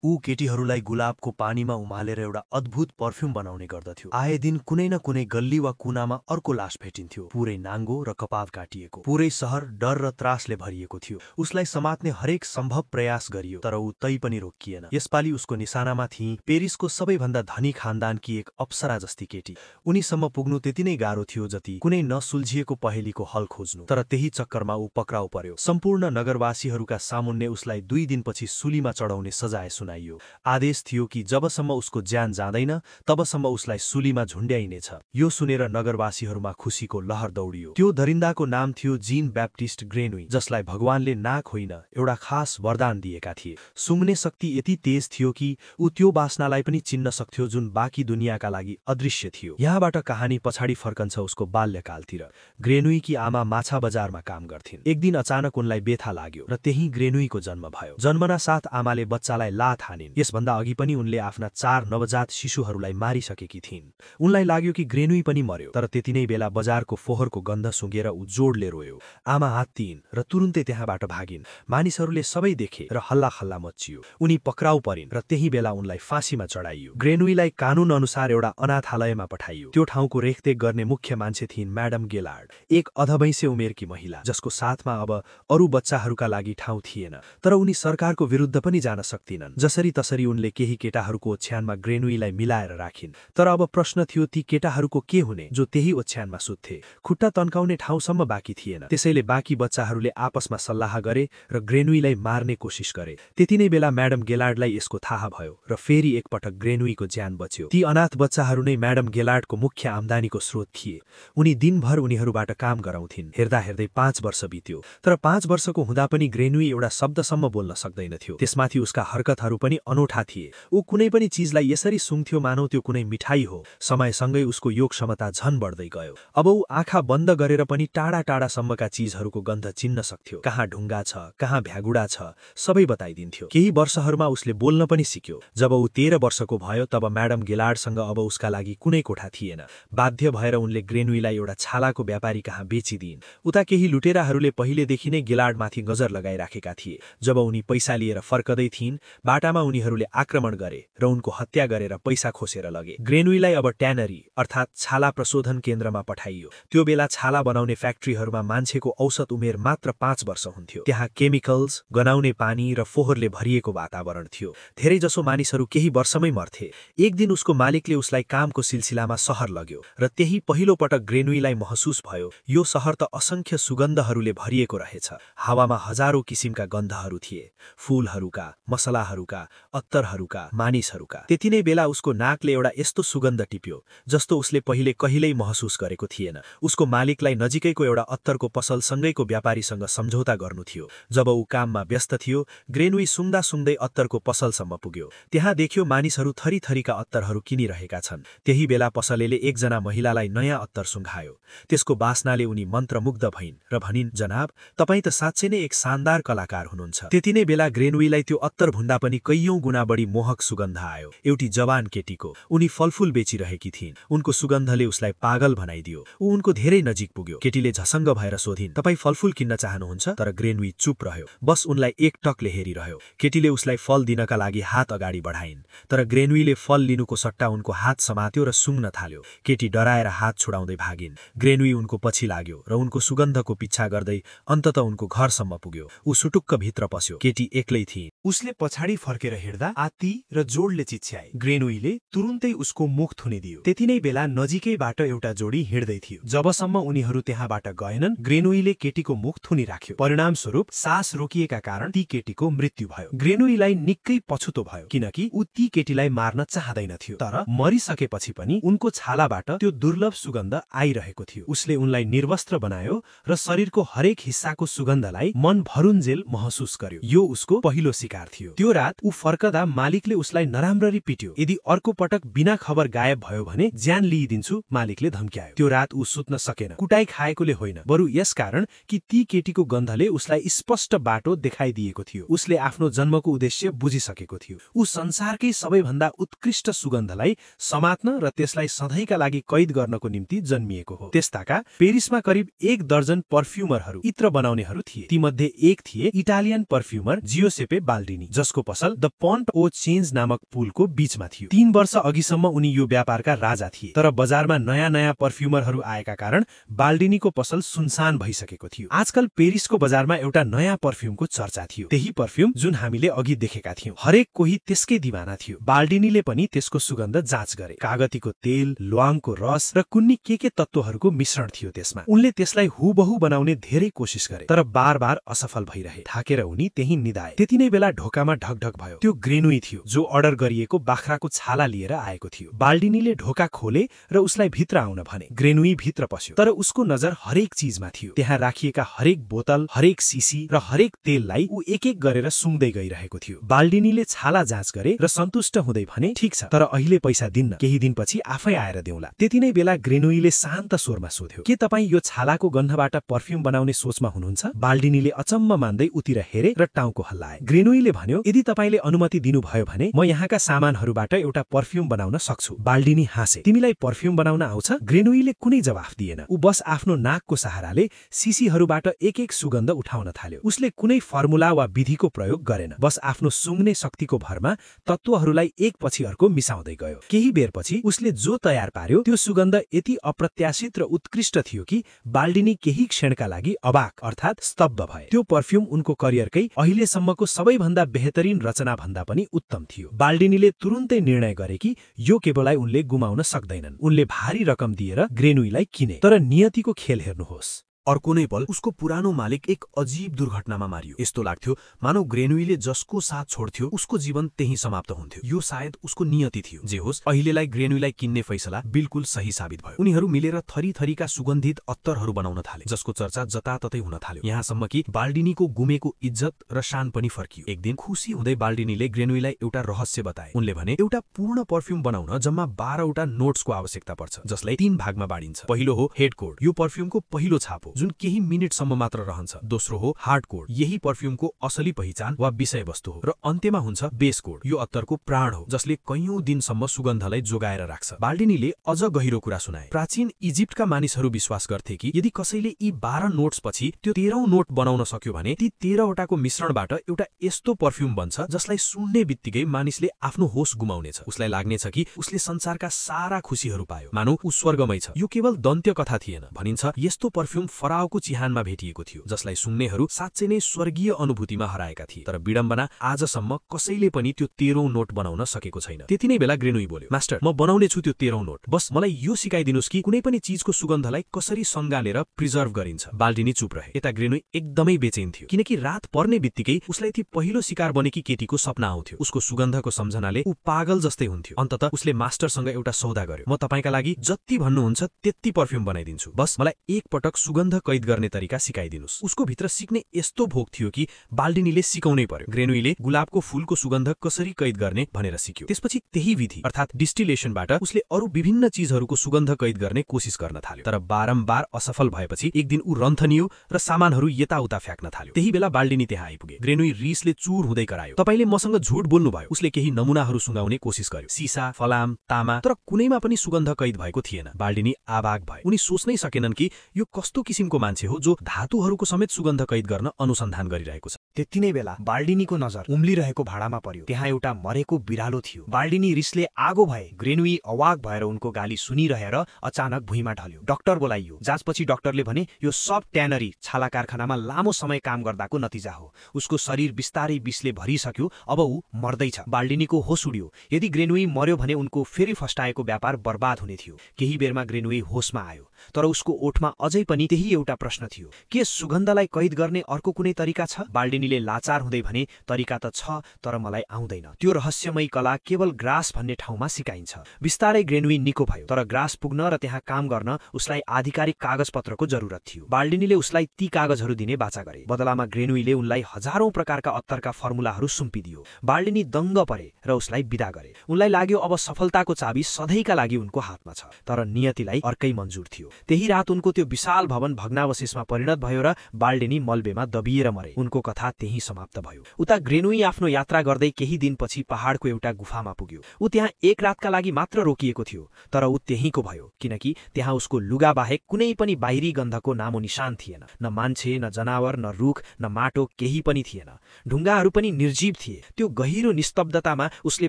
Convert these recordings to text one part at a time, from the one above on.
ऊ केटीहरूलाई गुलाबको पानीमा उमालेर एउटा अद्भुत पर्फ्युम बनाउने गर्दथ्यो। आए दिन कुनै न कुनै गल्ली वा कुनामा अर्को लास भेटिन्थ्यो, पुरै नाङ्गो र कपाल काटिएको। पुरै शहर डर र त्रासले भरिएको थियो। उसलाई समात्ने हरेक सम्भव प्रयास गरियो, तर ऊ तै पनि रोकिएन। यसपालि उसको निशानामा थिए पेरिसको सबैभन्दा धनी खानदानकी एक अप्सरा जस्ती केटी। उनीसम्म पुग्नु त्यति नै गाह्रो थियो जति कुनै नसुल्झिएको पहेलीको हल खोज्नु। तर त्यही चक्करमा ऊ पक्राउ पर्यो। सम्पूर्ण नगरवासीहरूका सामुन्ने उसलाई 2 दिनपछि सुलीमा चढाउने सजाय सुनाइयो। आदेश थियो कि जबसम्म उसको ज्यान जाँदैन तबसम्म उसलाई सुलीमा झुन्ड्याइनेछ। यो सुनेर नगरवासीहरूमा खुसीको लहर दौडियो। त्यो दरिन्दाको नाम थियो जीन ब्याप्टिस्ट ग्रेनुई, जसलाई भगवानले नाक होइन एउटा खास वरदान दिएका थिए। सुँघ्ने शक्ति यति तेज थियो कि ऊ त्यो बास्नालाई पनि चिन्न सक्थ्यो जुन बाँकी दुनियाँका लागि अदृश्य थियो। यहाँबाट कहानी पछाडि फर्कन्छ उसको बाल्यकालतिर। ग्रेनुईकी आमा माछा बजारमा काम गर्थिन्। एक दिन अचानक उनलाई बेथा लाग्यो र त्यही ग्रेनुईको जन्म भयो। जन्मना साथ आमाले बच्चालाई लात हानिन्। यसभन्दा अघि पनि उनले आफ्ना 4 नवजात शिशुहरूलाई मारिसकेकी थिइन्। उनलाई लाग्यो कि ग्रेनुई पनि मर्यो, तर त्यति नै बेला बजारको फोहोरको गन्ध सुँघेर ऊ जोडले रोयो। आमा हात्तिइन् र तुरुन्तै त्यहाँबाट भागिन्। मानिसहरूले सबै देखे र हल्ला खल्ला मच्चियो। उनी पक्राउ परिन् र त्यही बेला उनलाई फाँसीमा चढाइयो। ग्रेनुईलाई कानुन अनुसार एउटा अनाथालयमा पठाइयो। त्यो ठाउँको रेखदेख गर्ने मुख्य मान्छे थिइन् म्याडम गेलार्ड, एक अधबैँसे उमेरकी महिला जसको साथमा अब अरू बच्चाहरूका लागि ठाउँ थिएन। तर उनी सरकारको विरुद्ध पनि जान सक्दिनन्। जसरी तसरी उनले केही केटाहरूको ओछ्यानमा ग्रेनुईलाई मिलाएर राखिन्। तर अब प्रश्न थियो ती केटाहरूको के हुने जो त्यही ओछ्यानमा सुत्थे। खुट्टा तन्काउने ठाउँसम्म बाँकी थिएन। त्यसैले बाँकी बच्चाहरूले आपसमा सल्लाह गरे र ग्रेनुईलाई मार्ने कोसिस गरे। त्यति नै बेला म्याडम गेलार्डलाई यसको थाहा भयो र फेरि एकपटक ग्रेनुईको ज्यान बच्यो। ती अनाथ बच्चाहरू नै म्याडम गेलार्डको मुख्य आम्दानीको स्रोत थिए। उनी दिनभर उनीहरूबाट काम गराउँथिन्। हेर्दा हेर्दै 5 वर्ष बित्यो। तर 5 वर्षको हुँदा पनि ग्रेनुई एउटा शब्दसम्म बोल्न सक्दैनथ्यो। त्यसमाथि उसका हरकतहरू पनि अनोठा थिए। ऊ कुनै पनि चिजलाई यसरी सुँघ्थ्यो मानौ त्यो कुनै मिठाई हो। समयसँगै उसको योग क्षमता झन बढ्दै गयो। अब ऊ आँखा बन्द गरेर पनि टाढा टाढासम्मका चिजहरूको गन्ध चिन्न सक्थ्यो। कहाँ ढुङ्गा छ, कहाँ भ्यागुडा छ, सबै बताइदिन्थ्यो। केही वर्षहरूमा उसले बोल्न पनि सिक्यो। जब ऊ 13 वर्षको भयो तब म्याडम गेलार्डसँग अब उसका लागि कुनै कोठा थिएन। बाध्य भएर उनले ग्रेनुईलाई एउटा छालाको व्यापारी कहाँ बेचिदिइन्। उता केही लुटेराहरूले पहिलेदेखि नै गेलार्डमाथि नजर लगाइराखेका थिए। जब उनी पैसा लिएर फर्कदै थिइन्, बाटामा उनीहरूले आक्रमण गरे र उनको हत्या गरेर पैसा खोसेर लगे। ग्रेनुईलाई अब ट्यानरी अर्थात् छाला प्रशोधन केन्द्रमा पठाइयो। त्यो बेला छाला बनाउने फ्याक्ट्रीहरूमा मान्छेको औसत उमेर मात्र 5 वर्ष हुन्थ्यो। त्यहाँ केमिकल्स, गनाउने पानी र फोहोरले भरिएको वातावरण थियो। धेरैजसो मानिसहरू केही वर्षमै मर्थे। एक दिन उसको मालिकले उसलाई कामको सिलसिलामा सहर लग्यो र त्यही पहिलो पटक ग्रेनुईलाई महसुस भयो यो सहर त असंख्य सुगन्धहरूले भरिएको रहेछ। हावामा हजारौं किसिमका गन्धहरू थिए, फूलहरूका, मसलाहरूका, अत्तरहरूका, मानिसहरूका। त्यति नै बेला उसको नाकले एउटा यस्तो सुगन्ध टिप्यो जस्तो उसले पहिले कहिल्यै महसुस गरेको थिएन। उसको मालिकलाई नजिकैको एउटा अत्तरको पसलसँगैको व्यापारीसँग सम्झौता गर्नु थियो। जब ऊ काममा व्यस्त थियो, ग्रेनुई सुँग्दा सुँग्दै अत्तरको पसलसम्म पुग्यो। त्यहाँ देख्यो मानिसहरू थरीथरीका अत्तरहरू किनिरहेका छन्। त्यही बेला पसलेले एकजना महिलालाई नयाँ अत्तर सुँघायो। त्यसको बास्नाले उनी मन्त्रमुग्ध भइन् र भनिन्, जनाब, तपाईँ त साँच्चै नै एक शानदार कलाकार हुनुहुन्छ। त्यति नै बेला ग्रेनुईलाई त्यो अत्तर भन्दा पनि कैयौं गुणा बढी मोहक सुगन्ध आयो। एउटी जवान केटीको। उनी फलफूल बेचिरहेकी थिइन्। उनको सुगन्धले उसलाई पागल बनाइदियो। ऊ उनको धेरै नजिक पुग्यो। केटीले झसङ्ग भएर सोधिन्, तपाईँ फलफूल किन्न चाहनुहुन्छ? तर ग्रेनुई चुप रह्यो। बस उनलाई एकटकले हेरिरह्यो। केटीले उसलाई फल दिनका लागि हात अगाडि बढाइन्, तर ग्रेनुईले फल लिनुको सट्टा उनको हात समात्यो र सुँघ्न थाल्यो। केटी डराएर हात छुडाउँदै भागिन्। ग्रेनुई उनको पछि लाग्यो र उनको सुगन्धको पिच्छा गर्दै अन्तत उनको घरसम्म पुग्यो। ऊ सुटुक्क भित्र पस्यो। केटी एक्लै थिइन्। उसले पछाडि फर्केर हेर्दा आत्ती र जोडले चिच्याए। ग्रेनुईले तुरुन्तै उसको मुख थुनिदियो। त्यति नै बेला नजिकैबाट एउटा जोडी हिँड्दै थियो। जबसम्म उनीहरू त्यहाँबाट गएनन्, ग्रेनुईले केटीको मुख थुनिराख्यो। परिणामस्वरूप सास रोकिएका कारण ती केटीको मृत्यु भयो। ग्रेनुईलाई निकै पछुतो भयो किनकि ऊ ती केटीलाई मार्न चाहँदैनथ्यो। तर मरिसकेपछि पनि उनको छालाबाट त्यो दुर्लभ सुगन्ध आइरहेको थियो। उसले उनलाई निर्वस्त्र बनायो र शरीरको हरेक हिस्साको सुगन्धलाई मन भरुन्जेल महसुस गर्यो। यो उसको पहिलो शिकार थियो। त्यो रात ऊ फर्कदा मालिकले उसलाई नराम्ररी पिट्यो। यदि अर्को पटक बिना खबर गायब भयो भने ज्यान लिइदिन्छु, मालिकले धम्क्यायो। त्यो रात ऊ सुत्न सकेन। कुटाई खाएकोले होइन, बरु यसकारण कि ती केटीको गन्धले उसलाई स्पष्ट बाटो देखाइदिएको थियो। उसले आफ्नो जन्मको उद्देश्य बुझिसकेको थियो। ऊ संसारकै सबैभन्दा उत्कृष्ट सुगन्धलाई समात्न र त्यसलाई सधैँका लागि कैद गर्नको निम्ति जन्मिएको हो। त्यस्ताका पेरिसमा करिब 1 दर्जन पर्फ्युमरहरू, इत्र बनाउनेहरू थिए। तीमध्ये एक थिए इटालियन पर्फ्युमर जियोसेपे बाल्डिनी, जसको पसल पसल द पन्ट ओ चेन्ज नामक पुलको बीचमा थियो। 3 वर्ष अघिसम्म उनी यो व्यापारका राजा थिए, तर बजारमा नयाँ पर्फ्युमरहरू आएका कारण बाल्डिनीको पसल सुनसान भइसकेको थियो। आजकल पेरिसको बजारमा एउटा नयाँ पर्फ्युमको चर्चा थियो, त्यही पर्फ्युम जुन हामीले अघि देखेका थियौं। हरेक कोही त्यसकै दिवाना थियो। बाल्डिनीले पनि त्यसको सुगन्ध जाँच गरे। कागतीको तेल, ल्वाङको रस र कुन्नी के तत्त्वहरूको मिश्रण थियो त्यसमा। उनले त्यसलाई हुबहु बनाउने धेरै कोसिस गरे, तर बार असफल भइरहे। थाकेर उनी त्यही निदाए। त्यति नै बेला ढोकामा ढकढक भयो। त्यो ग्रेनुई थियो, जो अर्डर गरिएको बाख्राको छाला लिएर आएको थियो। बाल्डिनीले ढोका खोले र उसलाई भित्र आउन भने। ग्रेनुई भित्र पस्यो, तर उसको नजर हरेक चीजमा थियो। त्यहाँ राखिएका हरेक बोतल, हरेक सिसी र हरेक तेललाई ऊ एक गरेर सुँग्दै गइरहेको थियो। बाल्डिनीले छाला जाँच गरे र सन्तुष्ट हुँदै भने, ठीक छ, तर अहिले पैसा दिन्न, केही दिनपछि आफै आएर देऊला। त्यति नै बेला ग्रेनुईले शान्त स्वरमा सोध्यो, के तपाईँ यो छालाको गन्धबाट पर्फ्युम बनाउने सोचमा हुनुहुन्छ? बाल्डिनीले अचम्म मान्दै उतिर हेरे र टाउको हल्लाए। ग्रेनुईले भन्यो, यदि तपाईले अनुमति दिनुभयो भने म यहाँका सामानहरूबाट एउटा पर्फ्युम बनाउन सक्छु। बाल्डिनी हाँसे। तिमीलाई पर्फ्युम बनाउन आउँछ? ग्रेनुईले कुनै जवाफ दिएन। ऊ बस आफ्नो नाकको सहाराले सिसीहरूबाट एक सुगन्ध उठाउन थाल्यो। उसले कुनै फर्मुला वा विधिको प्रयोग गरेन, बस आफ्नो सुँग्ने शक्तिको भरमा तत्त्वहरूलाई एक पछि अर्को मिसाउँदै गयो। केही बेरपछि उसले जो तयार पार्यो त्यो सुगन्ध यति अप्रत्याशित र उत्कृष्ट थियो कि बाल्डिनी केही क्षणका लागि अबाक अर्थात् स्तब्ध भए। त्यो पर्फ्युम उनको करियरकै अहिलेसम्मको सबैभन्दा बेहतरिन रचना भन्दा पनि उत्तम थियो। बाल्डिनीले तुरुन्तै निर्णय गरे कि यो केवललाई उनले गुमाउन सक्दैनन्। उनले भारी रकम दिएर ग्रेनुईलाई किने। तर नियतिको खेल हेर्नुहोस्। अर्को नै पल उसको पुरानो मालिक एक अजीब दुर्घटनामा मारियो। यस्तो लाग्थ्यो मानव ग्रेनुईले जसको साथ छोड्थ्यो उसको जीवन त्यही समाप्त हुन्थ्यो। यो सायद उसको नियति थियो। जे होस्, अहिलेलाई ग्रेनुईलाई किन्ने फैसला बिल्कुल सही साबित भयो। उनीहरू मिलेर थरीथरीका सुगन्धित अत्तरहरू बनाउन थाले, जसको चर्चा जताततै हुन थाल्यो। यहाँसम्म कि बाल्डिनीको गुमेको इज्जत र शान पनि फर्कियो। एक दिन खुसी हुँदै बाल्डिनीले ग्रेनुईलाई एउटा रहस्य बताए। उनले भने, एउटा पूर्ण पर्फ्युम बनाउन जम्मा 12 वटा नोट्सको आवश्यकता पर्छ, जसलाई 3 भागमा बाँडिन्छ। पहिलो हो हेड कोड, यो पर्फ्युमको पहिलो छाप हो जुन केही मिनेटसम्म मात्र रहन्छ। दोस्रो हो हार्ड कोड, यही पर्फ्युमको असली पहिचान वा विषयवस्तु हो। र अन्त्यमा हुन्छ बेस कोड, यो अत्तरको प्राण हो जसले कैयौं दिनसम्म सुगन्धलाई जोगाएर राख्छ। बाल्डिनीले अझ गहिरो कुरा सुनाए। प्राचीन इजिप्टका मानिसहरू विश्वास गर्थे कि यदि कसैले यी 12 नोट्स पछि त्यो 13औं नोट बनाउन सक्यो भने ती 13 वटाको मिश्रणबाट एउटा यस्तो पर्फ्युम बन्छ जसलाई सुन्ने बित्तिकै मानिसले आफ्नो होस गुमाउनेछ। उसलाई लाग्नेछ कि उसले संसारका सारा खुशीहरू पायो, मानौ ऊ स्वर्गमै छ। यो केवल दन्त्य कथा थिएन। भनिन्छ यस्तो पर्फ्युम फराओको चिहानमा भेटिएको थियो, जसलाई सुन्नेहरू साँच्चै नै स्वर्गीय अनुभूतिमा हराएका थिए। तर विडम्बना, आजसम्म कसैले पनि त्यो 13औं नोट बनाउन सकेको छैन। त्यति नै बेला ग्रेनुई बोल्यो, मास्टर, म बनाउने छु त्यो 13औं नोट। बस मलाई यो सिकाइदिनुस् कि कुनै पनि चीजको सुगन्धलाई कसरी सँगालेर प्रिजर्भ गरिन्छ। बाल्डिनी चुप रहे। यता ग्रेनुई एकदमै बेचैन थियो, किनकि रात पर्ने बित्तिकै उसलाई ती पहिलो शिकार बनेकी केटीको सपना आउँथ्यो। उसको सुगन्धको सम्झनाले ऊ पागल जस्तै हुन्थ्यो। अन्ततः उसले मास्टरसँग एउटा सौदा गर्यो। म तपाईका लागि जति भन्नुहुन्छ त्यति पर्फ्युम बनाइदिन्छु, बस मलाई एक पटक सुगन्ध कैद गर्ने तरिका सिकाइदिनुस्। उसको भित्र सिक्ने यस्तो भोक थियो कि बाल्डिनीले सिकाउनै पर्यो। ग्रेनुईले गुलाबको फूलको सुगन्ध कसरी कैद गर्ने भनेर सिक्यो। त्यसपछि त्यही विधि अर्थात् डिस्टिलेसनबाट उसले अरू विभिन्न चीजहरूको सुगन्ध कैद गर्ने कोसिस गर्न थाल्यो। तर बारम्बार असफल भएपछि एक दिन ऊ रन्थनियो र सामानहरू यताउता फ्याँक्न थाल्यो। त्यही बेला बाल्डिनी त्यहाँ आइपुगे। ग्रेनुई रिसले चुर हुँदै करायो, तपाईले मसँग झुट बोल्नुभयो। उसले केही नमुनाहरू सुँगाउने कोसिस गर्यो, सीसा, फलाम, तामा, तर कुनैमा पनि सुगन्ध कैद भएको थिएन। बाल्डिनी आबाक भए। उनी सोच्नै सकेनन् कि यो कस्तो किसिमको मान्छे हो जो धातुहरूको समेत सुगन्ध कैद गर्न अनुसन्धान गरिरहेको छ। त्यति नै बेला बाल्डिनीको नजर उम्लिरहेको भाडामा पर्यो। त्यहाँ एउटा मरेको बिरालो थियो। बाल्डिनी रिसले आगो भए। ग्रेनुई अवाक भएर उनको गाली सुनिरहेर अचानक भुइँमा ढल्यो। डाक्टर बोलाइयो। जाँचपछि डाक्टरले भने यो सब ट्यानरी छाला कारखानामा लामो समय काम गर्दाको नतिजा हो। उसको शरीर बिस्तारै विषले भरिसक्यो, अब ऊ मर्दैछ। बाल्डिनीको होस उड्यो। यदि ग्रेनुई मर्यो भने उनको फेरि फस्टाएको व्यापार बर्बाद हुने थियो। केही बेरमा ग्रेनुई होसमा आयो, तर उसको ओठमा अझै पनि त्यही एउटा प्रश्न थियो, के सुगन्धलाई कैद गर्ने अर्को कुनै तरिका छ? बाल्डिनीले लाचार हुँदै भने, तरिका त छ, तर मलाई आउँदैन। त्यो रहस्यमय कला केवल ग्रास भन्ने ठाउँमा सिकाइन्छ। बिस्तारै ग्रेनुई निको भयो, तर ग्रास पुग्न र त्यहाँ काम गर्न उसलाई आधिकारिक कागजपत्रको जरुरत थियो। बाल्डिनीले उसलाई ती कागजहरू दिने बाचा गरे। बदलामा ग्रेनुईले उनलाई हजारौं प्रकारका अत्तरका फर्मुलाहरू सुम्पिदियो। बाल्डिनी दङ्ग परे र उसलाई बिदा गरे। उनलाई लाग्यो अब सफलताको चाबी सधैँका लागि उनको हातमा छ। तर नियतिलाई अर्कै मन्जुर थियो। त्यही रात उनको त्यो विशाल भवन भग्नावशेषमा परिणत भयो र बाल्डिनी मलबेमा दबिएर मरे। उनको कथा त्यही समाप्त भयो। उता ग्रेनुई आफ्नो यात्रा गर्दै केही दिनपछि पहाडको एउटा गुफामा पुग्यो। ऊ त्यहाँ एक रातका लागि मात्र रोकिएको थियो, तर ऊ त्यहीँको भयो किनकि त्यहाँ उसको लुगा बाहेक कुनै पनि बाहिरी गन्धको नामो निशान थिएन। न मान्छे, न जनावर, न रुख, न माटो, केही पनि थिएन। ढुङ्गाहरू पनि निर्जीव थिए। त्यो गहिरो निस्तब्धतामा उसले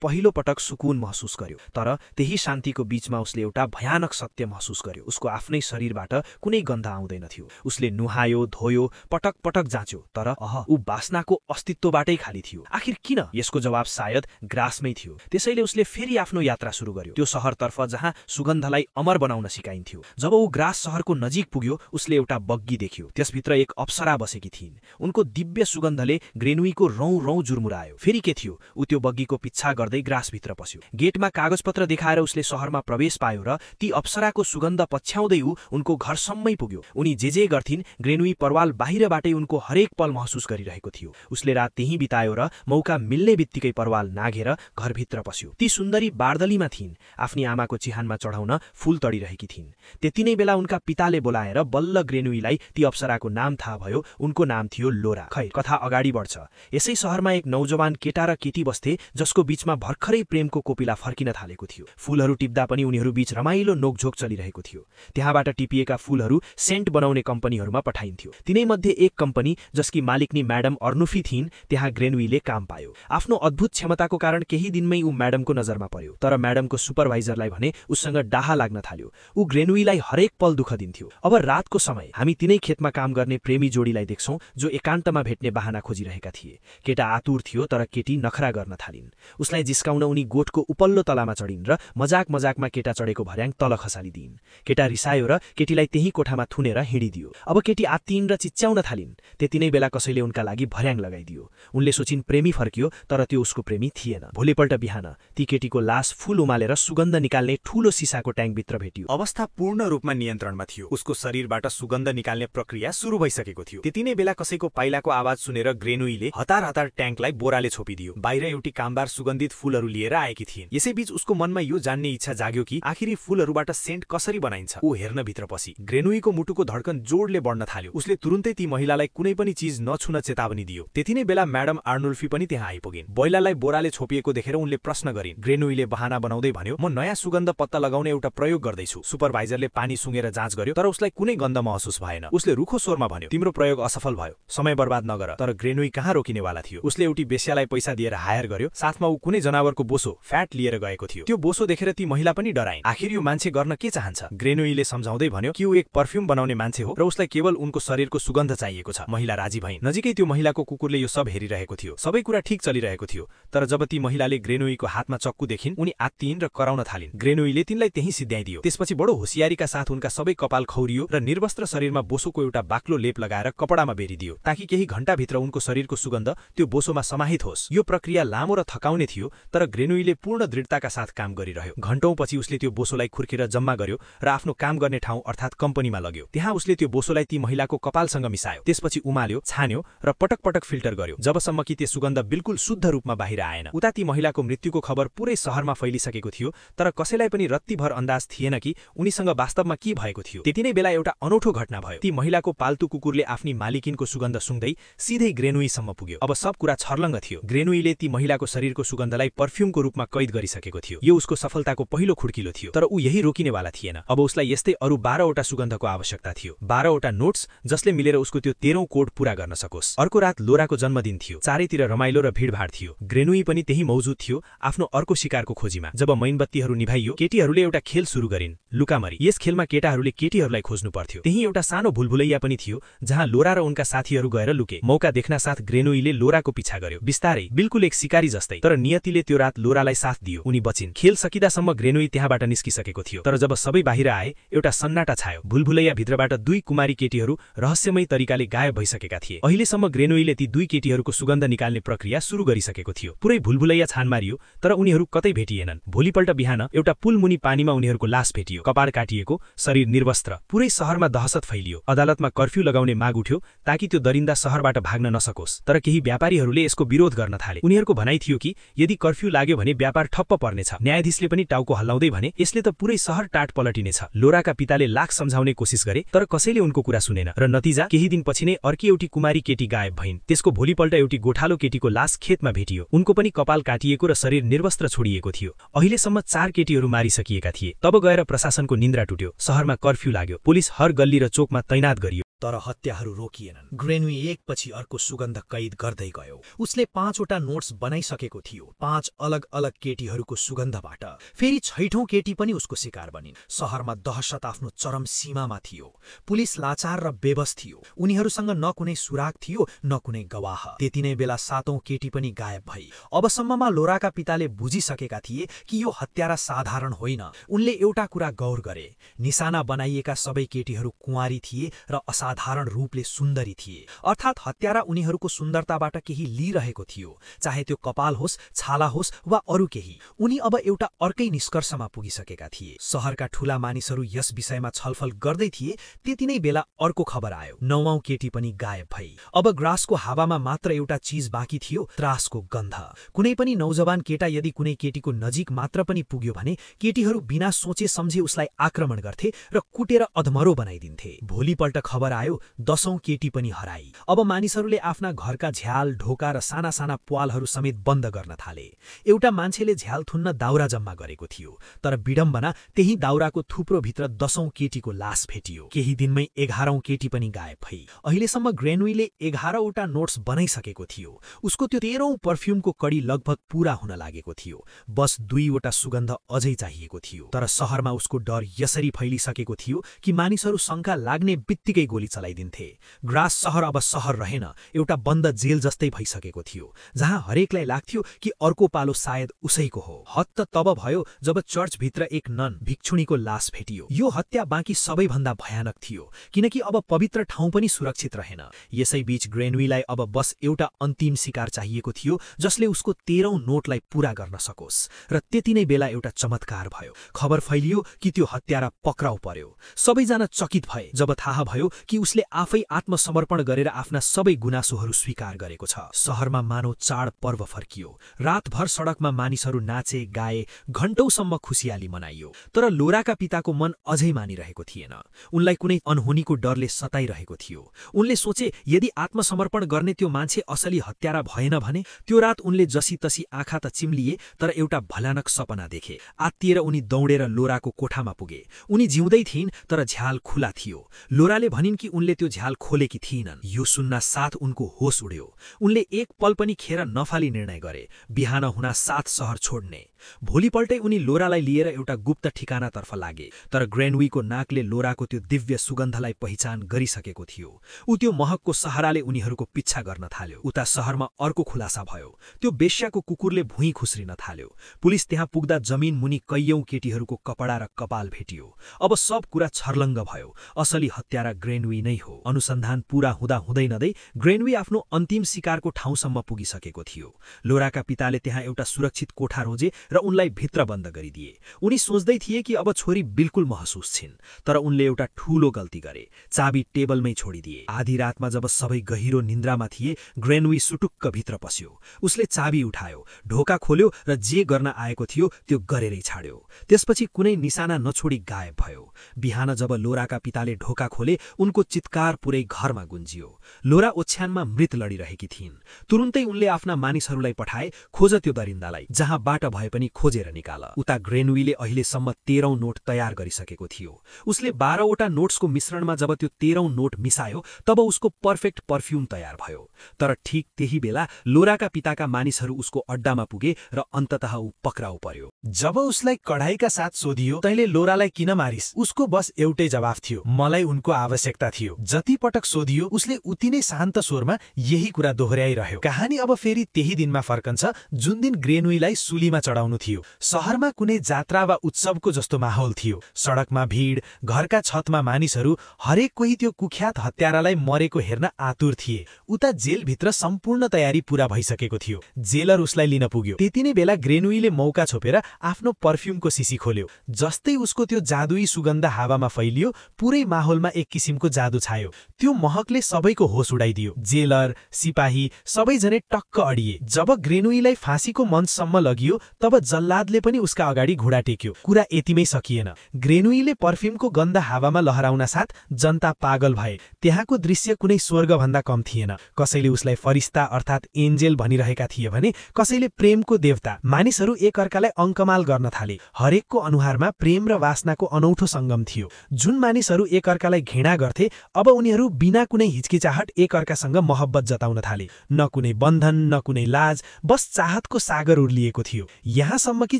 पहिलो पटक सुकुन महसुस गर्यो। तर त्यही शान्तिको बीचमा उसले एउटा भयानक सत्य महसुस गर्यो। उसको आफ्नै शरीरबाट कुनै गन्ध आउँदैन थियो। उसले नुहायो, धोयो, पटक पटक जाँच्यो, तर ऊ बास्नाको अस्तित्वबाटै खाली थियो। आखिर किन? यसको जवाब सायद ग्रासमै थियो। त्यसैले उसले फेरि आफ्नो यात्रा सुरु गर्यो, त्यो शहरतर्फ जहाँ सुगन्धलाई अमर बनाउन सिकाइन्थ्यो। जब ऊ ग्रास शहरको नजिक पुग्यो, उसले एउटा बग्गी देख्यो। त्यसभित्र एक अप्सरा बसेकी थिइन्। उनको दिव्य सुगन्धले ग्रेनुईको रौँ रौँ जुर्मुरायो। फेरि के थियो? ऊ त्यो बग्गीको पिच्छा गर्दै ग्रासभित्र पस्यो। गेटमा कागजपत्र देखाएर उसले शहरमा प्रवेश पायो र ती अप्सराको सुगन्ध पछ्याउँदै ऊ उनको घरसम्मै पुग्यो। उनी जे गर्थिन्, ग्रेनुई परवाल बाहिरबाटै उनको हरेक पल महसुस गरिरहेको थियो। उसले रात त्यहीँ बितायो र मौका मिल्ने बित्तिकै परवाल नाघेर घरभित्र पस्यो। ती सुन्दरी बार्दलीमा थिइन्, आफ्नी आमाको चिहानमा चढाउन फूल तडिरहेकी थिइन्। त्यति नै बेला उनका पिताले बोलाएर बल्ल ग्रेनुईलाई ती अप्सराको नाम थाहा भयो। उनको नाम थियो लोरा। खै, कथा अगाडि बढ्छ। यसै शहरमा एक नौजवान केटा र केटी बस्थे जसको बीचमा भर्खरै प्रेमको कोपिला फर्किन थालेको थियो। फूलहरू टिप्दा पनि उनीहरू बीच रमाइलो नोकझोक चलिरहेको थियो। त्यहाँबाट टिपिएका फूलहरू सेन्ट बनाउने कम्पनीहरूमा पठाइन्थ्यो। तिनै मध्ये एक कम्पनी जसकी मालिकनी म्याडम अर्नुफी थिइन्, त्यहाँ ग्रेनुईले काम पायो। आफ्नो अद्भुत क्षमताको कारण केही दिनमै ऊ म्याडमको नजरमा पर्यो। तर म्याडमको सुपरभाइजरलाई भने उसँग डाहा लाग्न थाल्यो। ऊ ग्रेनुईलाई हरेक पल दुःख दिन्थ्यो। अब रातको समय हामी तिनै खेतमा काम गर्ने प्रेमी जोडीलाई देख्छौं जो एकान्तमा भेट्ने बहाना खोजिरहेका थिए। केटा आतुर थियो तर केटी नखरा गर्न थालिन्। उसलाई जिस्काउन उनी गोठको उपल्लो तलामा चढिन् र मजाकमा केटा चढेको भर्याङ तल खसालिदिइन्। केटा रिसायो र केटीलाई त्यही कोठामा थुनेर हिँडिदियो। अब केटी आत्तिइन् र चिच्याउन थालिन्। त्यति नै बेला कसैले उनका लागि भर्याङ लगाइदियो। उनले सोचिन् प्रेमी फर्कियो, तर त्यो उसको प्रेमी थिएन। भोलिपल्ट बिहान ती केटीको लास फूल उमालेर सुगन्ध निकाल्ने ठूलो सिसाको ट्याङ्कभित्र भेटियो। अवस्था पूर्ण रूपमा नियन्त्रणमा थियो। उसको शरीरबाट सुगन्ध निकाल्ने प्रक्रिया सुरु भइसकेको थियो। त्यति नै बेला कसैको पाइलाको आवाज सुनेर ग्रेनुईले हतार ट्याङ्कलाई बोराले छोपिदियो। बाहिर एउटी कामदार सुगन्धित फूलहरू लिएर आएकी थिइन्। यसैबीच उसको मनमा यो जान्ने इच्छा जाग्यो कि आखिर फूलहरूबाट सेन्ट कसरी बनाइन्छ। ऊ हेर्न भित्र पसी। ग्रेनुईको मुटुको धड्कन जोडले बढ्न थाल्यो। उसले तुरुन्तै ती महिलालाई कुनै पनि चीज नछुन चेतावनी दियो। त्यति नै बेला म्याडम आर्नुल्फी पनि त्यहाँ आइपुगिन्। बैलालाई बोराले छोपिएको देखेर उनले प्रश्न गरिन्। ग्रेनुईले बहाना बनाउँदै भन्यो, म नयाँ सुगन्ध पत्ता लगाउने एउटा प्रयोग गर्दैछु। सुपरभाइजरले पानी सुँगेर जाँच गर्यो, तर उसलाई कुनै गन्ध महसुस भएन। उसले रुखो स्वरमा भन्यो, तिम्रो प्रयोग असफल भयो, समय बर्बाद नगर। तर ग्रेनुई कहाँ रोकिनेवाला थियो। उसले एउटी बेस्यालाई पैसा दिएर हायर गर्यो। साथमा ऊ कुनै जनावरको बोसो फ्याट लिएर गएको थियो। त्यो बोसो देखेर ती महिला पनि डराइन्। आखिर यो मान्छे गर्न के चाहन्छ? ग्रेनुईले सम्झाउँदै भन्यो कि ऊ एक परफ्युम बनाउने मान्छे हो र उसलाई केवल उनको शरीरको सुगन्ध चाहिएको छ। महिला राजी भइन्। नजिकै त्यो महिलाको कुकुरले यो सब हेरिरहेको थियो। सबै कुरा ठिक चलिरहेको थियो। तर जब ती महिलाले ग्रेनुईको हातमा चक्कु देखिन्, उनी आत्तिइन् र कराउन थालिन्। ग्रेनुईले तिनलाई त्यही सिध्याइदियो। त्यसपछि बडो होसियारीका साथ उनका सबै कपाल खौरियो र निर्वस्त्र शरीरमा बोसोको एउटा बाक्लो लेप लगाएर कपडामा बेरिदियो ताकि केही घण्टाभित्र उनको शरीरको सुगन्ध त्यो बोसोमा समाहित होस्। यो प्रक्रिया लामो र थकाउने थियो, तर ग्रेनुईले पूर्ण दृढताका साथ काम गरिरह्यो। घण्टौंपछि उसले त्यो बोसोलाई खुर्केर जम्मा गर्यो र आफ्नो काम गर्ने ठाउँ अर्थात् कम्पनीमा लग्यो। त्यहाँ उसले त्यो बोसोलाई ती महिलाको कपालसँग मिसायो। त्यसपछि उमाल्यो, छान्यो र पटक फिल्टर गर्यो, जबसम्म कि त्यो सुगन्ध बिल्कुल शुद्ध रूपमा बाहिर आएन। उता ती महिलाको मृत्युको खबर पुरै शहरमा फैलिसकेको थियो, तर कसैलाई पनि रत्तीभर अन्दाज थिएन कि उनीसँग वास्तवमा के भएको थियो। त्यति नै बेला एउटा अनौठो घटना भयो। ती महिलाको पाल्तु कुकुरले आफ्नी मालिकिनको सुगन्ध सुँग्दै सिधै ग्रेनुईसम्म पुग्यो। अब सब कुरा छर्लङ्ग थियो। ग्रेनुईले ती महिलाको शरीरको सुगन्धलाई परफ्युमको रूपमा कैद गरिसकेको थियो। यो उसको सफलताको पहिलो खुड्किलो थियो। तर ऊ यही रोकिनेवाला थिएन। अब उसलाई यस्तै अरू 12वटा सुगन्धको आवश्यकता थियो। 12वटा नोट्स जसले मिलेर उसको त्यो 13औं कोड पूरा गर्न सकोस्। अर्को रात लोराको जन्मदिन थियो। चारैतिर रमाइलो र भिडभाड थियो। ग्रेनुई पनि त्यही मौजुद थियो, आफ्नो अर्को शिकारको खोजीमा। जब मैनबत्तीहरू निभाइयो, केटीहरूले एउटा खेल सुरु गरिन्, लुकामरी। यस खेलमा केटाहरूले केटीहरूलाई खोज्नु पर्थ्यो। त्यही एउटा सानो भुलभुलैया पनि थियो जहाँ लोरा र उनका साथीहरू गएर लुके। मौका देख्न साथ ग्रेनुईले लोराको पिछा गर्यो, बिस्तारै, बिल्कुल एक शिकारी जस्तै। तर नियतिले त्यो रात लोरालाई साथ दियो। उनी बचिन्। खेल सकिदासम्म ग्रेनुई त्यहाँबाट निस्किसकेको थियो। तर जब सबै बाहिर आए, एउटा सन्नाटा छायो। भुलभुलैया भित्रबाट दुई कुमारी केटीहरू रहस्यमय तरिकाले गायब भइसकेका थिए। अहिलेसम्म ग्रेनुईले ती दुई केटीहरूको सुगन्ध निकाल्ने प्रक्रिया सुरु गरिसकेको थियो। पुरै भुलभुलैया छान मारियो, तर उनीहरू कतै भेटिएनन्। भोलिपल्ट बिहान एउटा पुलमुनि पानीमा उनीहरूको लास भेटियो, कपाल काटिएको, शरीर निर्वस्त्र। पुरै शहरमा दहशत फैलियो। अदालतमा कर्फ्यू लगाउने माग उठ्यो ताकि त्यो दरिन्दा शहरबाट भाग्न नसकोस्। तर केही व्यापारीहरूले यसको विरोध गर्न थाले। उनीहरूको भनाइ थियो कि यदि कर्फ्यू लाग्यो भने व्यापार ठप्प पर्नेछ। न्यायाधीशले पनि टाउको हल्लाउँदै भने यसले त पुरै शहर टाट पलटिनेछ। लोराका पिताले लाख सम्झाउने कोसिस गरे, तर कसैले उनको कुरा सुनेन र नतिजा केही दिनपछि नै अर्की एउटी कुमारी केटी गायब भइन्। त्यसको भोलिपल्ट एउटी गोठालो केटीको लास खेतमा भेटियो। उनको पनि कपाल काटिएको र शरीर निर्वस्त्र छोडिएको थियो। अहिलेसम्म 4 केटीहरू मारिसकिएका थिए। तब गएर प्रशासनको निन्द्रा टुट्यो। शहरमा कर्फ्यू लाग्यो। पुलिस हर गल्ली र चोकमा तैनात गरियो। तर हत्याहरू रोकिएनन्। ग्रेनवी एकपछि अर्को सुगन्ध कैद गर्दै गयो। उसले 5वटा नोट्स बनाइसकेको थियो। 5 अलग अलग केटीहरूको सुगन्धबाट। फेरि 6औं केटी पनि उसको शिकार बनिन्। शहरमा दहशत आफ्नो चरम सीमामा थियो। पुलिस लाचार र बेबस थियो। उनीहरूसँग न कुनै सुराग थियो न कुनै गवाह। त्यति नै बेला 7औं केटी पनि गायब भई। अबसम्ममा लोराका पिताले बुझिसकेका थिए कि यो हत्यारा साधारण होइन। उनले एउटा कुरा गौर गरे, निशाना बनाइएका सबै केटीहरू कुँवारी थिए र साधारण रूपले सुन्दरी थिए। अर्थात् हत्यारा उनीहरूको सुन्दरताबाट केही लिइरहेको थियो, चाहे त्यो कपाल होस्, छाला होस् वा अरू केही। उनी अब एउटा अर्कै निष्कर्षमा पुगिसकेका थिए। शहरका ठूला मानिसहरू यस विषयमा छलफल गर्दै थिए। त्यति नै बेला अर्को खबर आयो। 9औं केटी पनि गायब भई। अब ग्रासको हावामा मात्र एउटा चीज बाँकी थियो, त्रासको गन्ध। कुनै पनि नौजवान केटा यदि कुनै केटीको नजिक मात्र पनि पुग्यो भने केटीहरू बिना सोचे सम्झे उसलाई आक्रमण गर्थे र कुटेर अधमरो बनाइदिन्थे। भोलिपल्ट खबर आयो 10औं केटी पनि हराई। अब मानिसहरूले आफ्ना घरका झ्याल, ढोका र साना साना प्वालहरू समेत बन्द गर्न थाले। एउटा मान्छेले झ्याल थुन्न दाउरा जम्मा गरेको थियो, तर विडम्बना त्यही दाउराको थुप्रोभित्र 10औं केटीको लास भेटियो। केही दिनमै 11औं केटी पनि गायब भई। अहिलेसम्म ग्रेनवीले 11वटा नोट्स बनाइसकेको थियो। उसको त्यो 13औं पर्फ्युमको कडी लगभग पूरा हुन लागेको थियो। बस 2वटा सुगन्ध अझै चाहिएको थियो। तर शहरमा उसको डर यसरी फैलिसकेको थियो कि मानिसहरू शङ्का लाग्ने बित्तिकै गोली चलाइदिन्थे। ग्रास सहर अब सहर रहेन, एउटा बन्द जेल जस्तै भइसकेको थियो, जहाँ हरेकलाई लाग्थ्यो कि अर्को पालो सायद उसैको हो। हत्या तब भयो जब चर्चभित्र एक नन भिक्षुणीको लास भेटियो। यो हत्या बाँकी सबैभन्दा भयानक थियो, किनकि अब पवित्र ठाउँ पनि सुरक्षित रहेन। यसैबीच ग्रेनवीलाई अब बस एउटा अन्तिम शिकार चाहिएको थियो, जसले उसको 13औं नोटलाई पूरा गर्न सकोस्। र त्यति नै बेला एउटा चमत्कार भयो। खबर फैलियो कि त्यो हत्यारा पक्राउ पर्यो। सबैजना चकित भए जब थाहा भयो कि उसले आफै आत्मसमर्पण गरेर आफ्ना सबै गुनासोहरू स्वीकार गरेको छ। शहरमा मानव चाड पर्व फर्कियो। रातभर सडकमा मानिसहरू नाचे, गाए, घण्टौसम्म खुसियाली मनाइयो। तर लोराका पिताको मन अझै मानिरहेको थिएन। उनलाई कुनै अनहोनीको डरले सताइरहेको थियो। उनले सोचे यदि आत्मसमर्पण गर्ने त्यो मान्छे असली हत्यारा भएन भने। त्यो रात उनले जसी तसी आँखा त चिम्लिए, तर एउटा भयानक सपना देखे। आत्तिएर उनी दौडेर लोराको कोठामा पुगे। उनी जिउँदै थिइन्, तर झ्याल खुला थियो। लोराले भनिन् कि उनले त्यो झ्याल खोलेकी थिइनन्। यो सुन्न साथ उनको होस उड्यो। उनले एक पल पनि खेर नफाली निर्णय गरे, बिहान हुना साथ शहर छोड्ने। भोलिपल्टै उनी लोरालाई लिएर एउटा गुप्त ठिकानातर्फ लागे। तर ग्रेनवीको नाकले लोराको त्यो दिव्य सुगन्धलाई पहिचान गरिसकेको थियो। ऊ त्यो महकको सहाराले उनीहरूको पिच्छा गर्न थाल्यो। उता शहरमा अर्को खुलासा भयो। त्यो बेश्याको कुकुरले भुइँ खुस्रिन थाल्यो। पुलिस त्यहाँ पुग्दा जमिन मुनि कैयौं केटीहरूको कपडा र कपाल भेटियो। अब सब कुरा छर्लङ्ग भयो। असली हत्यारा ग्रेनवी नै हो। अनुसन्धान पूरा हुँदा हुँदै नदै ग्रेनवी आफ्नो अन्तिम शिकारको ठाउँसम्म पुगिसकेको थियो। लोराका पिताले त्यहाँ एउटा सुरक्षित कोठा रोजे र उनलाई भित्र बन्द गरिदिए। उनी सोच्दै थिए कि अब छोरी बिल्कुल महसुस छिन्, तर उनले एउटा ठूलो गल्ती गरे। चाबी टेबलमै छोडिदिए। आधी रातमा जब सबै गहिरो निन्द्रामा थिए, ग्रेनवी सुटुक्क भित्र पस्यो। उसले चाबी उठायो, ढोका खोल्यो र जे गर्न आएको थियो त्यो गरेरै छाड्यो। त्यसपछि कुनै निशाना नछोडी गायब भयो। बिहान जब लोराका पिताले ढोका खोले, उनको चित्कार पुरै घरमा गुन्जियो। लोरा ओछ्यानमा मृत लडिरहेकी थिइन्। तुरुन्तै उनले आफ्ना मानिसहरूलाई पठाए, खोज त्यो दरिन्दालाई, जहाँबाट भए पनि खोजेर निकाल। उता ग्रेनवीले अहिलेसम्म 13औं नोट तयार गरिसकेको थियो। उसले 12वटा नोट्सको मिश्रणमा जब त्यो 13औं नोट मिसायो, तब उसको पर्फेक्ट पर्फ्युम तयार भयो। तर ठीक त्यही बेला लोराका पिताका मानिसहरू उसको अड्डामा पुगे र अन्ततः ऊ पक्राउ पर्यो। जब उसलाई कडाईका साथ सोधियो, तैँले लोरालाई किन मारिस, उसको बस एउटै जवाफ थियो, मलाई उनको आवश्यकता थियो। जति पटक सोधियो, उसले उति नै शान्त स्वरमा यही कुरा दोहोर्याइरह्यो। कहानी अब फेरि त्यही दिनमा फर्कन्छ जुन दिन ग्रेनवीलाई सुलीमा चढाउनु थियो। शहरमा कुनै जात्रा वा उत्सवको जस्तो माहौल थियो। सडकमा भिड, घरका छतमा मानिसहरू, हरेक कोही त्यो कुख्यात हत्यारालाई मरेको हेर्न आतुर थिए। उता जेलभित्र सम्पूर्ण तयारी पूरा भइसकेको थियो। जेलर उसलाई लिन पुग्यो। त्यति नै बेला ग्रेनवीले मौका छोपेर आफ्नो पर्फ्युमको सिसी खोल्यो। जस्तै उसको त्यो जादुई सुगन्ध हावामा फैलियो, पुरै माहौलमा एक किसिमको जादु छायो। त्यो महकले सबैको होस उडाइदियो। जेलर, सिपाही सबैजने टक्क अडिए। जब ग्रेनुईलाई फाँसीको मञ्चसम्म लगियो तब जल्लादले पनि उसका अगाडि घुँडा टेक्यो। कुरा यतिमै सकिएन। ग्रेनुईले पर्फ्युमको गन्ध हावामा लहराउन साथ जनता पागल भए। त्यहाँको दृश्य कुनै स्वर्गभन्दा कम थिएन। कसैले उसलाई फरिस्ता अर्थात् एन्जेल भनिरहेका थिए भने कसैले प्रेमको देवता। मानिसहरू एकअर्कालाई अङ्कमाल गर्न थाले। हरेकको अनुहारमा प्रेम र वासनाको अनौठो सङ्गम थियो। जुन मानिसहरू एकअर्कालाई घृणा गर्थे अब उनीहरू बिना कुनै हिचकिचाहट एकअर्कासँग मोहब्बत जताउन थाले। न कुनै बन्धन न कुनै लाज, बस चाहतको सागर उर्लिएको थियो। यहाँसम्म कि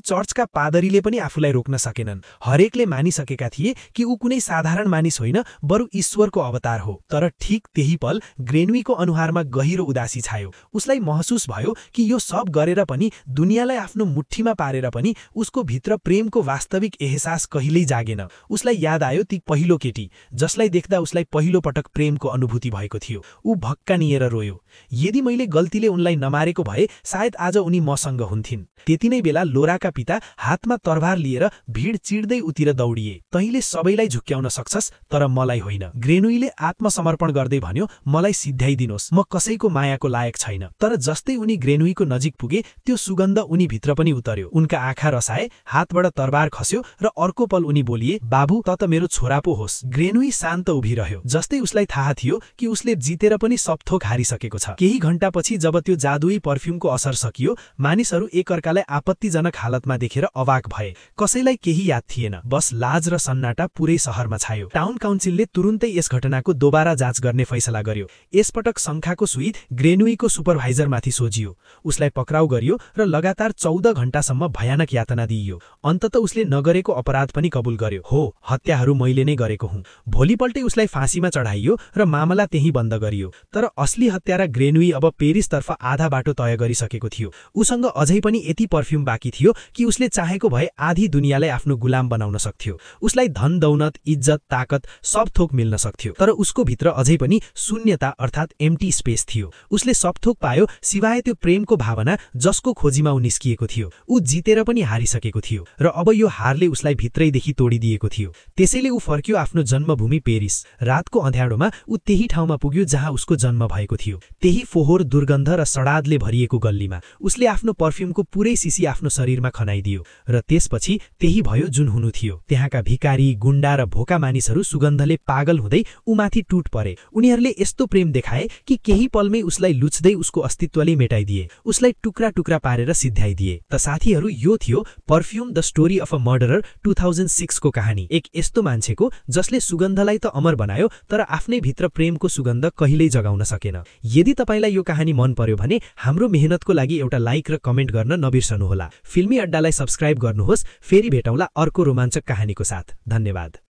चर्चका पादरीले पनि आफूलाई रोक्न सकेनन्। हरेकले मानिसकेका थिए कि ऊ कुनै साधारण मानिस होइन बरु ईश्वरको अवतार हो। तर ठिक त्यही पल ग्रेनुईको अनुहारमा गहिरो उदासी छायो। उसलाई महसुस भयो कि यो सब गरेर पनि, दुनियाँलाई आफ्नो मुठ्ठीमा पारेर पनि उसको भित्र प्रेमको वास्तविक एहसास कहिल्यै जागेन। उसलाई याद आयो ती पहिलो केटी जसलाई देख्दा उसलाई पहिलो पटक प्रेमको अनुभूति भएको थियो। ऊ भक्कानिएर रोयो। यदि मैले गल्तीले उनलाई नमारेको भए सायद आज उनी मसँग हुन्थिन्। त्यति नै बेला लोराका पिता हातमा तरबार लिएर भिड चिड्दै उतिर दौडिए। तैँले सबैलाई झुक्क्याउन सक्छस् तर मलाई होइन। ग्रेनुईले आत्मसमर्पण गर्दै भन्यो, मलाई सिध्याइदिनुहोस्, म कसैको मायाको लायक छैन। तर जस्तै उनी ग्रेनुईको नजिक पुगे त्यो सुगन्ध उनी भित्र पनि उतर्यो। उनका आँखा रसाए, हातबाट तरबार खस्यो र अर्को पल उनी बोलिए, बाबु त मेरो छोरा पो होस्। ग्रेनुई शान्त उभिरह्यो। जस्तै उसलाई थाहा थियो कि उसले जितेर पनि सबथोक हारिसकेको छ। केही घण्टापछि जब त्यो जादुई पर्फ्युमको असर सकियो, मानिसहरू एकअर्कालाई आपत्तिजनक हालतमा देखेर अवाक भए। कसैलाई केही याद थिएन, बस लाज र सन्नाटा पुरै शहरमा छायो। टाउन काउन्सिलले तुरुन्तै यस घटनाको दोबारा जाँच गर्ने फैसला गर्यो। यसपटक शङ्खाको सुई ग्रेनुईको सुपरभाइजरमाथि सोझियो। उसलाई पक्राउ गरियो र लगातार 14 घण्टासम्म भयानक यातना दिइयो। अन्तत उसले नगरेको अपराध पनि कबुल गर्यो। हो, हत्याहरू मैले नै गरेको हुँ। भोलिपल्टै उसलाई फाँसीमा चढाइयो र मामला त्यही बन्द गरियो। तर असली हत्यारा ग्रेनुई अब पेरिसतर्फ आधा बाटो तय गरिसकेको थियो। उसँग अझै पनि यति पर्फ्युम बाँकी थियो कि उसले चाहेको भए आधी दुनियाँलाई आफ्नो गुलाम बनाउन सक्थ्यो। उसलाई धन दौलत, इज्जत, ताकत सब थोक मिल्न सक्थ्यो। तर उसको भित्र अझै पनि शून्यता अर्थात् एम्प्टी स्पेस थियो। उसले सब थोक पायो सिवाय त्यो प्रेमको भावना जसको खोजीमा ऊ निस्किएको थियो। ऊ जितेर पनि हारिसकेको थियो र अब यो हारले उसलाई भित्रैदेखि तोडिदिएको थियो। त्यसैले ऊ फर्क्यो आफ्नो जन्मभूमि पेरिस। रातको अँध्यारोमा ऊ त्यही ठाउँमा पुग्यो जहाँ उसको जन्म भएको थियो। त्यही फोहोर, दुर्गन्ध र सडादले भरिएको गल्लीमा उसले आफ्नो पर्फ्युमको पुरै सिसी आफ्नो शरीरमा खनाइदियो र त्यसपछि त्यही भयो जुन हुनु थियो। त्यहाँका भिकारी, गुण्डा र भोका मानिसहरू सुगन्धले पागल हुँदै उमाथि टुट परे। उनीहरूले यस्तो प्रेम देखाए कि केही पलमै उसलाई लुच्दै उसको अस्तित्वले मेटाइदिए, उसलाई टुक्रा टुक्रा पारेर सिध्याइदिए। त साथीहरू, यो थियो perfume the story of a murderer 2006 को कहानी। एक यस्तो मान्छेको जसले सुगन्धलाई त अमर बनायो तर आफ्नै भित्र प्रेमको सुगन्ध कहिल्यै जगाउन सकेन। यदि तपाईलाई यो कहानी मन पर्यो भने हाम्रो मेहनतको लागि एउटा लाइक र कमेन्ट गर्न नबिर्सनुहोला। फिल्मी अड्डालाई सब्स्क्राइब गर्नुहोस्। फेरि भेटौँला अर्को रोमाञ्चक कहानीको साथ। धन्यवाद।